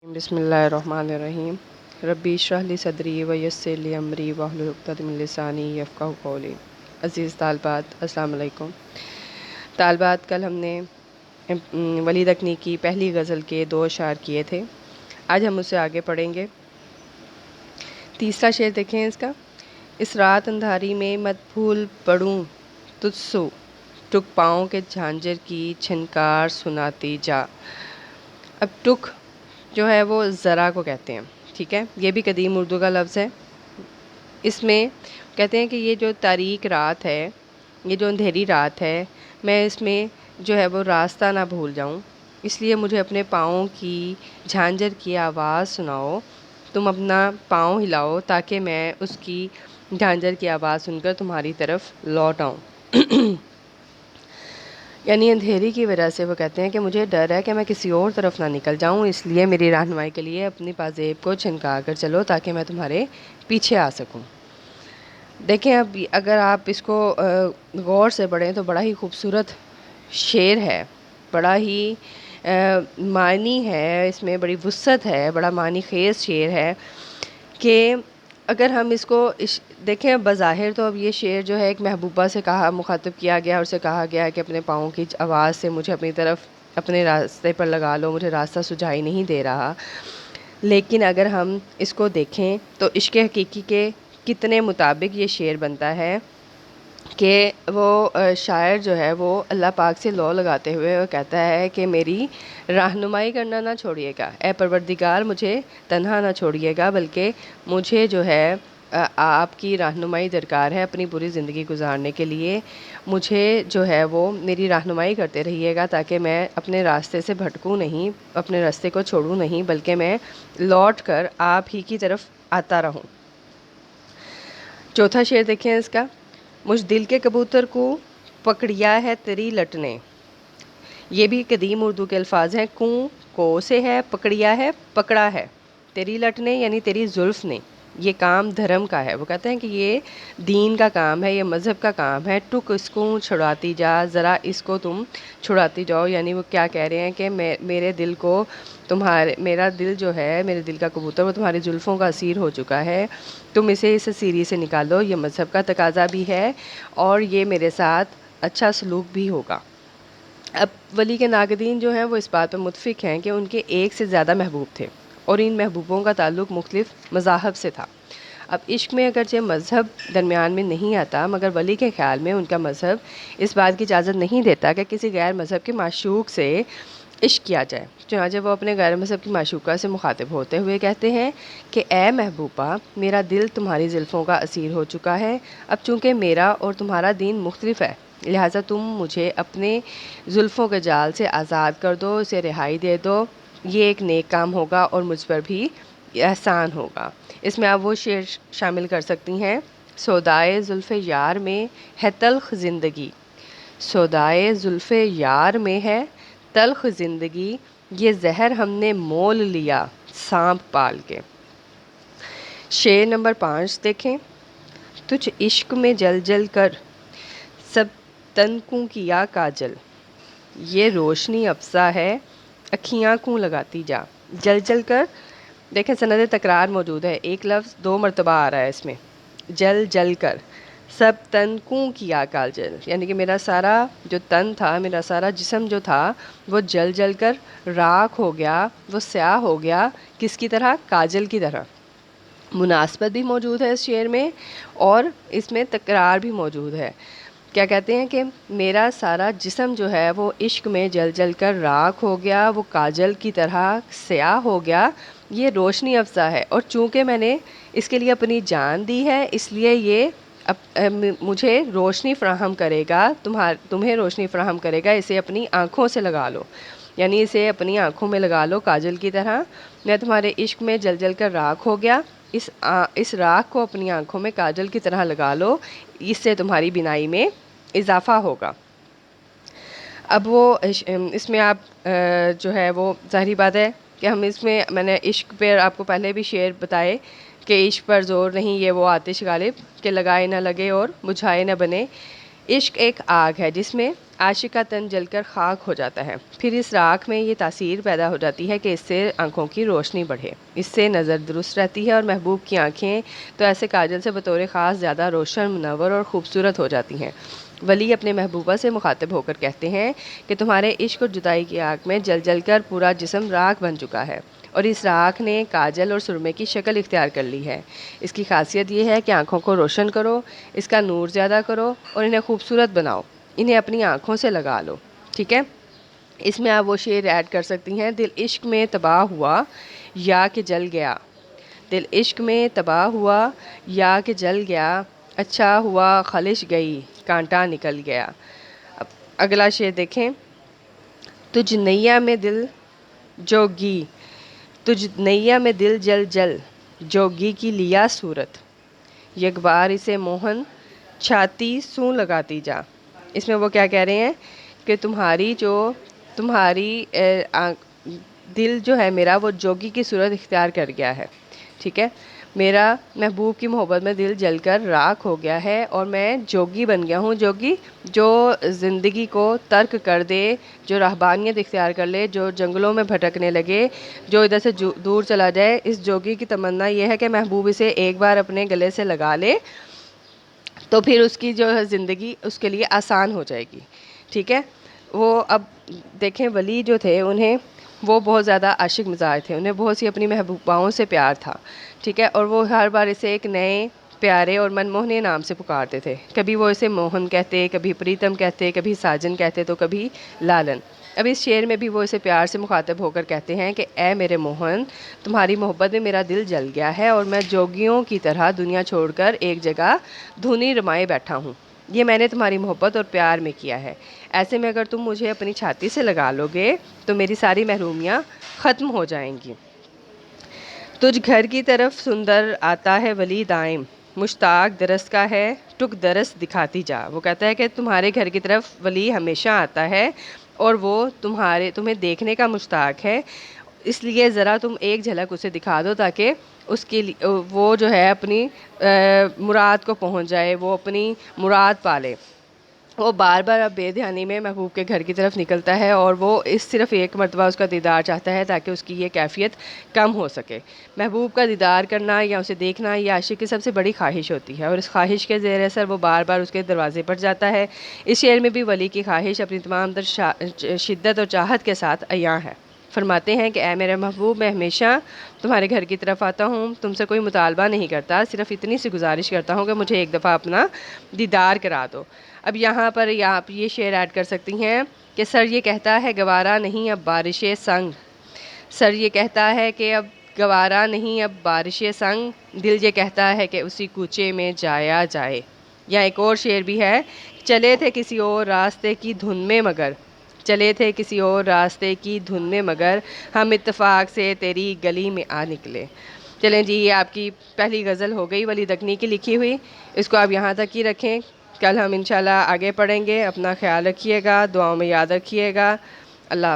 بسم اللہ الرحمن الرحیم ربی اشرح لی صدری ویسر لی امری واحلل عقدۃ من لسانی یفقہوا قولی۔ عزیز طالبات السلام علیکم۔ طالبات، کل ہم نے ولید اکنی کی پہلی غزل کے 2 اشعار کیے تھے۔ آج ہم اسے آگے پڑھیں گے۔ تیسرا شعر دیکھیں اس کا: اس رات اندھاری میں مت بھول پڑھوں تجھ سو، ٹک پاؤں کے جھانجر کی چھنکار سناتی جا۔ اب ٹک جو ہے وہ ذرا کو کہتے ہیں، ٹھیک ہے، یہ بھی قدیم اردو کا لفظ ہے۔ اس میں کہتے ہیں کہ یہ جو تاریک رات ہے، یہ جو اندھیری رات ہے، میں اس میں جو ہے وہ راستہ نہ بھول جاؤں، اس لیے مجھے اپنے پاؤں کی جھانجر کی آواز سناؤ، تم اپنا پاؤں ہلاؤ تاکہ میں اس کی جھانجر کی آواز سن کر تمہاری طرف لوٹ آؤں۔ یعنی اندھیری کی وجہ سے وہ کہتے ہیں کہ مجھے ڈر ہے کہ میں کسی اور طرف نہ نکل جاؤں، اس لیے میری رہنمائی کے لیے اپنی پازیب کو چھنکا کر چلو تاکہ میں تمہارے پیچھے آ سکوں۔ دیکھیں، اب اگر آپ اس کو غور سے پڑھیں تو بڑا ہی خوبصورت شعر ہے، بڑا ہی معنی ہے، اس میں بڑی وسعت ہے، بڑا معنی خیز شعر ہے کہ اگر ہم اس کو دیکھیں، بظاہر تو اب یہ شعر جو ہے ایک محبوبہ سے مخاطب کیا گیا، اور اسے کہا گیا کہ اپنے پاؤں کی آواز سے مجھے اپنی طرف اپنے راستے پر لگا لو، مجھے راستہ سجھائی نہیں دے رہا۔ لیکن اگر ہم اس کو دیکھیں تو عشق حقیقی کے کتنے مطابق یہ شعر بنتا ہے کہ وہ شاعر جو ہے وہ اللہ پاک سے لو لگاتے ہوئے وہ کہتا ہے کہ میری رہنمائی کرنا نہ چھوڑیے گا، اے پروردگار مجھے تنہا نہ چھوڑیے گا، بلکہ مجھے جو ہے آپ کی رہنمائی درکار ہے اپنی پوری زندگی گزارنے کے لیے۔ مجھے جو ہے وہ میری رہنمائی کرتے رہیے گا تاکہ میں اپنے راستے سے بھٹکوں نہیں، اپنے راستے کو چھوڑوں نہیں، بلکہ میں لوٹ کر آپ ہی کی طرف آتا رہوں۔ چوتھا شعر دیکھیں اس کا: مجھ دل کے کبوتر کو پکڑیا ہے تیری لٹ نے۔ یہ بھی قدیم اردو کے الفاظ ہیں، کو سے ہے، پکڑیا ہے، پکڑا ہے، تیری لٹ نے یعنی تیری زلف نے۔ یہ کام دھرم کا ہے، وہ کہتے ہیں کہ یہ دین کا کام ہے، یہ مذہب کا کام ہے، ٹک اس کو چھڑاتی جا، ذرا اس کو تم چھڑاتی جاؤ۔ یعنی وہ کیا کہہ رہے ہیں کہ میرے دل کو میرا دل جو ہے، میرے دل کا کبوتر وہ تمہاری زلفوں کا اسیر ہو چکا ہے، تم اسے اس اسیری سے نکالو، یہ مذہب کا تقاضا بھی ہے اور یہ میرے ساتھ اچھا سلوک بھی ہوگا۔ اب ولی کے ناقدین جو ہیں وہ اس بات پر متفق ہیں کہ ان کے ایک سے زیادہ محبوب تھے اور ان محبوبوں کا تعلق مختلف مذاہب سے تھا۔ اب عشق میں اگرچہ مذہب درمیان میں نہیں آتا، مگر ولی کے خیال میں ان کا مذہب اس بات کی اجازت نہیں دیتا کہ کسی غیر مذہب کے معشوق سے عشق کیا جائے۔ چنانچہ وہ اپنے غیر مذہب کی معشوقہ سے مخاطب ہوتے ہوئے کہتے ہیں کہ اے محبوبہ، میرا دل تمہاری زلفوں کا اسیر ہو چکا ہے، اب چونکہ میرا اور تمہارا دین مختلف ہے، لہٰذا تم مجھے اپنے زلفوں کے جال سے آزاد کر دو، اسے رہائی دے دو، یہ ایک نیک کام ہوگا اور مجھ پر بھی احسان ہوگا۔ اس میں آپ وہ شعر شامل کر سکتی ہیں: سودائے زلف یار میں ہے تلخ زندگی، سودائے زلف یار میں ہے تلخ زندگی، یہ زہر ہم نے مول لیا سانپ پال کے۔ شعر نمبر 5 دیکھیں: تجھ عشق میں جل جل کر سب تن کو کیا کاجل، یہ روشنی افزا ہے اکھیاں کو لگاتی جا۔ جل جل کر، دیکھیں سند تکرار موجود ہے، ایک لفظ 2 مرتبہ آ رہا ہے اس میں، جل جل کر، سب تن کو کیا کاجل، یعنی کہ میرا سارا جو تن تھا، میرا سارا جسم جو تھا وہ جل جل کر راکھ ہو گیا، وہ سیاہ ہو گیا، کس کی طرح؟ کاجل کی طرح۔ مناسبت بھی موجود ہے اس شعر میں اور اس میں تکرار بھی موجود ہے۔ کیا کہتے ہیں کہ میرا سارا جسم جو ہے وہ عشق میں جل جل کر راکھ ہو گیا، وہ کاجل کی طرح سیاہ ہو گیا، یہ روشنی افزا ہے، اور چونکہ میں نے اس کے لیے اپنی جان دی ہے، اس لیے یہ مجھے روشنی فراہم کرے گا، تمہیں روشنی فراہم کرے گا، اسے اپنی آنکھوں سے لگا لو، یعنی اسے اپنی آنکھوں میں لگا لو کاجل کی طرح۔ میں تمہارے عشق میں جل جل کر راکھ ہو گیا، اس راکھ کو اپنی آنکھوں میں کاجل کی طرح لگا لو، اس سے تمہاری بینائی میں اضافہ ہوگا۔ اب وہ اس میں آپ جو ہے وہ ظاہری بات ہے کہ ہم اس میں نے عشق پہ آپ کو پہلے بھی شعر بتائے کہ عشق پر زور نہیں، یہ وہ آتش غالب کہ لگائے نہ لگے اور بجھائے نہ بنے، عشق ایک آگ ہے جس میں عاشق کا تن جل کر خاک ہو جاتا ہے، پھر اس راکھ میں یہ تاثیر پیدا ہو جاتی ہے کہ اس سے آنکھوں کی روشنی بڑھے، اس سے نظر درست رہتی ہے اور محبوب کی آنکھیں تو ایسے کاجل سے بطور خاص زیادہ روشن، منور اور خوبصورت ہو جاتی ہیں۔ ولی اپنے محبوبہ سے مخاطب ہو کر کہتے ہیں کہ تمہارے عشق اور جدائی کی آگ میں جل جل کر پورا جسم راکھ بن چکا ہے، اور اس راکھ نے کاجل اور سرمے کی شکل اختیار کر لی ہے۔ اس کی خاصیت یہ ہے کہ آنکھوں کو روشن کرو، اس کا نور زیادہ کرو اور انہیں خوبصورت بناؤ، انہیں اپنی آنکھوں سے لگا لو۔ ٹھیک ہے، اس میں آپ وہ شعر ایڈ کر سکتی ہیں: دل عشق میں تباہ ہوا یا کہ جل گیا، دل عشق میں تباہ ہوا یا کہ جل گیا، اچھا ہوا خلش گئی کانٹا نکل گیا۔ اب اگلا شعر دیکھیں: تجھ نیا میں دل جوگی، تجھ نیا میں دل جل جل، جوگی کی لیا صورت، یک بار اسے موہن چھاتی سوں لگاتی جا۔ اس میں وہ کیا کہہ رہے ہیں کہ تمہاری دل جو ہے میرا وہ جوگی کی صورت اختیار کر گیا ہے۔ ٹھیک ہے، میرا محبوب کی محبت میں دل جل کر راکھ ہو گیا ہے اور میں جوگی بن گیا ہوں۔ جوگی جو زندگی کو ترک کر دے، جو رہبانیت اختیار کر لے، جو جنگلوں میں بھٹکنے لگے، جو ادھر سے دور چلا جائے، اس جوگی کی تمنا یہ ہے کہ محبوب اسے ایک بار اپنے گلے سے لگا لے تو پھر اس کی جو ہے زندگی اس کے لیے آسان ہو جائے گی۔ ٹھیک ہے، وہ اب دیکھیں ولی جو تھے وہ بہت زیادہ عاشق مزاج تھے، انہیں بہت سی اپنی محبوباؤں سے پیار تھا۔ ٹھیک ہے، اور وہ ہر بار اسے ایک نئے پیارے اور من موہنے نام سے پکارتے تھے، کبھی وہ اسے موہن کہتے، کبھی پریتم کہتے، کبھی ساجن کہتے تو کبھی لالن۔ اب اس شعر میں بھی وہ اسے پیار سے مخاطب ہو کر کہتے ہیں کہ اے میرے موہن، تمہاری محبت میں میرا دل جل گیا ہے اور میں جوگیوں کی طرح دنیا چھوڑ کر ایک جگہ دھنی رمائے بیٹھا ہوں۔ یہ میں نے تمہاری محبت اور پیار میں کیا ہے، ایسے میں اگر تم مجھے اپنی چھاتی سے لگا لو گے تو میری ساری محرومیاں ختم ہو جائیں گی۔ تجھ گھر کی طرف سندر آتا ہے ولی دائم، مشتاق درس کا ہے ٹک درس دکھاتی جا۔ وہ کہتا ہے کہ تمہارے گھر کی طرف ولی ہمیشہ آتا ہے اور وہ تمہیں دیکھنے کا مشتاق ہے، اس لیے ذرا تم ایک جھلک اسے دکھا دو تاکہ وہ جو ہے اپنی مراد کو پہنچ جائے، وہ اپنی مراد پالے۔ وہ بار بار اب بے دھیانی میں محبوب کے گھر کی طرف نکلتا ہے اور وہ صرف ایک مرتبہ اس کا دیدار چاہتا ہے تاکہ اس کی یہ کیفیت کم ہو سکے۔ محبوب کا دیدار کرنا یا اسے دیکھنا یہ عاشق کی سب سے بڑی خواہش ہوتی ہے، اور اس خواہش کے زیر اثر وہ بار بار اس کے دروازے پر جاتا ہے۔ اس شعر میں بھی ولی کی خواہش اپنی تمام تر شدت اور چاہت کے ساتھ عیاں ہے۔ فرماتے ہیں کہ اے میرے محبوب، میں ہمیشہ تمہارے گھر کی طرف آتا ہوں، تم سے کوئی مطالبہ نہیں کرتا، صرف اتنی سی گزارش کرتا ہوں کہ مجھے ایک دفعہ اپنا دیدار کرا دو۔ اب یہاں پر آپ یہ شعر ایڈ کر سکتی ہیں کہ سر یہ کہتا ہے گوارا نہیں اب بارش سنگ، سر یہ کہتا ہے کہ اب گوارا نہیں اب بارش سنگ، دل یہ کہتا ہے کہ اسی کوچے میں جایا جائے۔ یا ایک اور شعر بھی ہے: چلے تھے کسی اور راستے کی دھن میں مگر، چلے تھے کسی اور راستے کی دھن میں مگر، ہم اتفاق سے تیری گلی میں آ نکلے۔ چلیں جی، یہ آپ کی پہلی غزل ہو گئی ولی دکنی کی لکھی ہوئی، اس کو آپ یہاں تک ہی رکھیں، کل ہم انشاءاللہ آگے پڑھیں گے۔ اپنا خیال رکھیے گا، دعاؤں میں یاد رکھیے گا۔ اللہ